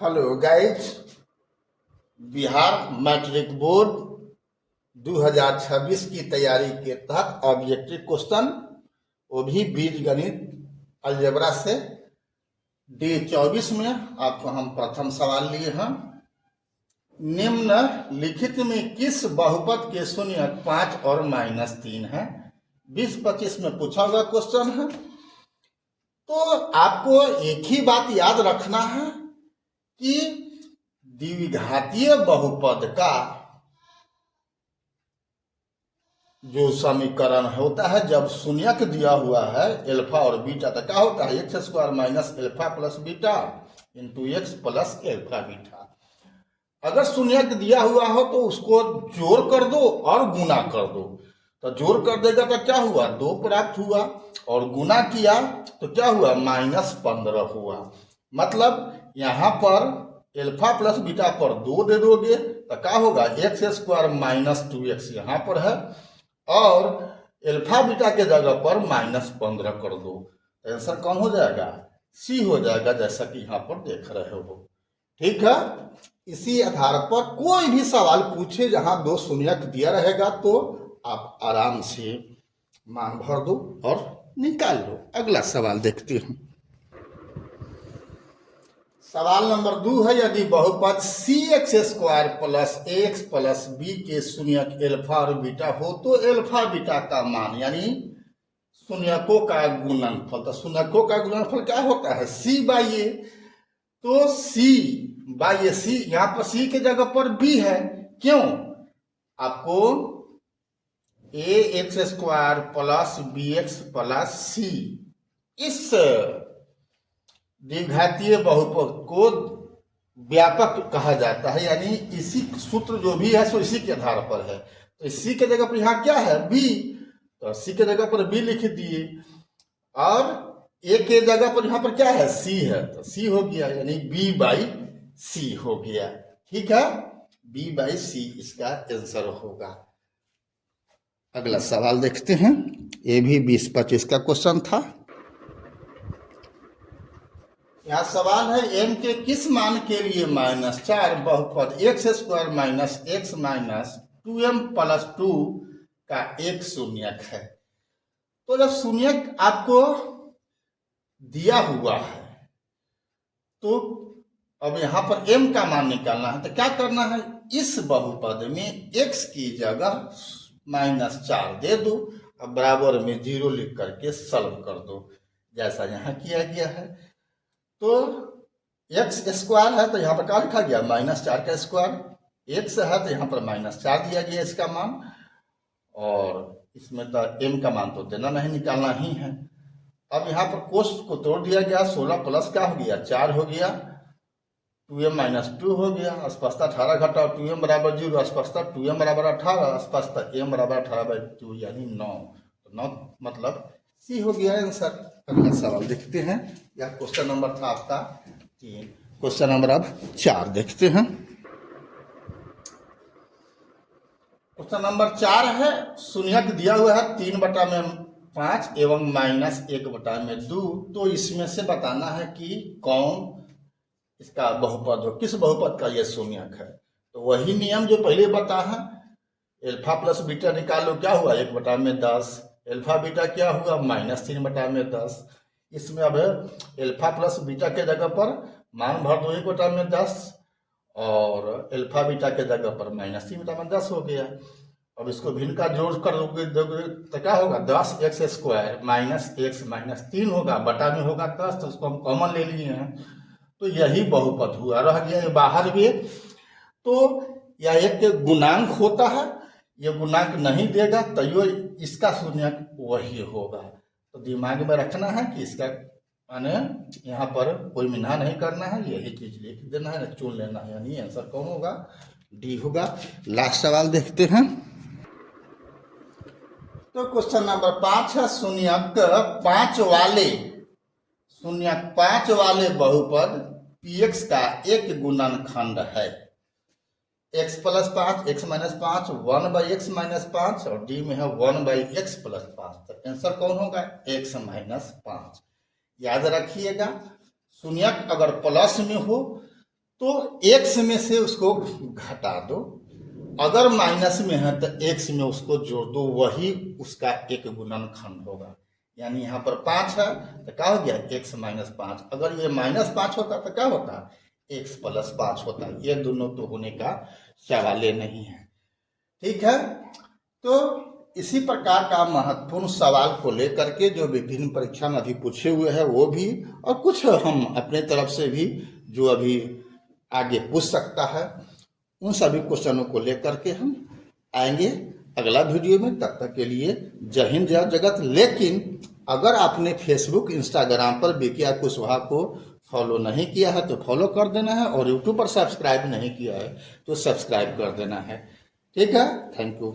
Hello guys, Bihar matric board 2026 की तैयारी के तहत ऑब्जेक्टिव क्वेश्चन, वो भी बीजगणित अलजेब्रा से डे 24 में आपको हम प्रथम सवाल लिए हैं। निम्न लिखित में किस बहुपद के शून्यक 5 और -3 है? 20-25 में पूछा हुआ क्वेश्चन है। तो आपको एक ही बात याद रखना है कि द्विघातीय बहुपद का जो समीकरण होता है, जब शून्यक दिया हुआ है एल्फा और बीटा, तो क्या होता है? x² minus alpha plus beta into x plus alpha beta. अगर शून्यक दिया हुआ हो तो उसको जोड़ कर दो और गुना कर दो। तो जोड़ कर देगा तो क्या हुआ? 2 प्राप्त हुआ, और गुना किया तो क्या हुआ? -15 हुआ। मतलब यहां पर एल्फा प्लस बीटा पर 2 दे दोगे तो क्या होगा? x² माइनस 2x यहां पर है, और एल्फा बीटा के जगह पर -15 कर दो। तो आंसर कौन हो जाएगा? सी हो जाएगा, जैसा कि यहां पर देख रहे हो। ठीक है, इसी आधार पर कोई भी सवाल पूछे जहां 2 शून्यक दिया रहेगा तो आप आराम से मान भर दो और निकाल लो। अगला सवाल देखते हैं। सवाल नंबर 2 है, यदि बहुपद cx² plus ax plus b के शून्यक एल्फा और बीटा हो तो एल्फा बीटा का मान, यानी शून्यकों का गुणनफल। तो शून्यकों का गुणनफल क्या होता है? c बाई ए। तो c बाई ए, सी यहां पर c के जगह पर b है। क्यों? आपको ax² plus bx plus c इस द्विघातीय बहुपद को व्यापक कहा जाता है, यानी इसी सूत्र जो भी है सो इसी के आधार पर है। तो इसी के जगह पर यहाँ क्या है? b। तो c के जगह पर b लिख दिए, और a के जगह पर यहाँ पर क्या है? c है, तो c हो गया, यानी b बाई c हो गया। ठीक है, b बाई c इसका आंसर होगा। अगला सवाल देखते हैं। ये भी 20-25 का क्वेश्चन था। यहाँ सवाल है, m के किस मान के लिए -4 बहुपद x² minus x minus 2m plus 2 का एक शून्यक है? तो जब शून्यक आपको दिया हुआ है तो अब यहाँ पर m का मान निकालना है। तो क्या करना है? इस बहुपद में x की जगह -4 दे दो, अब बराबर में 0 लिख करके सॉल्व कर दो, जैसा यहाँ किया गया है। तो x² है तो यहाँ पर क्या लिखा गया? -4 का स्क्वायर। x है तो यहाँ पर -4 दिया गया इसका मान, और इसमें तो m का मान तो देना नहीं, निकालना ही है। अब यहाँ पर कोष्ठ को तोड़ दिया गया, 16 प्लस क्या हो गया? 4 हो गया, 2m माइनस 2 हो गया, स्पष्टता 18 घटाओ 2m बराबर 0, स्पष्टता 2m बराबर 18, स्पष्टता m बराबर 18/2 यानी 9। तो 9 मतलब सी हो गया आंसर। अगला सवाल देखते हैं। यह क्वेश्चन नंबर था आपका 3। क्वेश्चन नंबर अब 4 देखते हैं। क्वेश्चन नंबर 4 है, शून्यक दिया हुआ है 3/5 एवं -1/2। तो इसमें से बताना है कि कौन इसका बहुपद हो, किस बहुपद का यह शून्यक है। तो वही नियम जो पहले बता है, एल्फा प्लस बीटा निकालो, क्या हुआ? 1/10। एल्फा बीटा क्या हुआ? -3/10। इसमें अब एल्फा प्लस बीटा के जगह पर मान भर दो 1/10, और एल्फा बीटा के जगह पर -3/10 हो गया। अब इसको भिन्न का जोड़ कर दोगे तो क्या होगा? 10x² माइनस x माइनस 3 होगा, बटा में होगा 10, तो उसको हम कॉमन ले लिए हैं। तो यही बहुपद हुआ, रह गया ये बाहर भी। तो यह एक गुणांक होता है, ये गुणांक नहीं देगा तो इसका शून्यक वही होगा। तो दिमाग में रखना है कि इसका माने यहाँ पर कोई मिना नहीं करना है, यही चीज लिख देना है, चुन लेना है, यानी आंसर कौन होगा? डी होगा। लास्ट सवाल देखते हैं। तो क्वेश्चन नंबर 5 है, शून्यक 5 वाले बहुपद px का एक गुणनखंड है। x plus 5, x minus 5, 1/x minus 5, और d में है 1/x प्लस 5। तो आंसर कौन होगा? x minus 5। याद रखिएगा, शून्यक अगर प्लस में हो तो x में से उसको घटा दो, अगर माइनस में है तो x में उसको जोड़ दो, वही उसका एक गुणनखंड होगा। यानी यहाँ पर 5 है तो क्या हो गया x माइनस 5। अगर ये माइनस 5 होता तो क्या होता, x प्लस 5 होता। ये दोनों तो होने का सवाल नहीं है। ठीक है, तो इसी प्रकार का महत्वपूर्ण सवाल को लेकर के जो विभिन्न परीक्षा में अभी पूछे हुए हैं वो भी, और कुछ हम अपने तरफ से भी जो अभी आगे पूछ सकता है, उन सभी क्वेश्चनों को लेकर के हम आएंगे अगला वीडियो में। तब तक के लिए जय हिंद जय जगत। लेकिन अगर आपने फेसबुक इंस्टाग्राम पर विकी कुशवाहा को फॉलो नहीं किया है तो फॉलो कर देना है, और यूट्यूब पर सब्सक्राइब नहीं किया है तो सब्सक्राइब कर देना है। ठीक है, थैंक यू।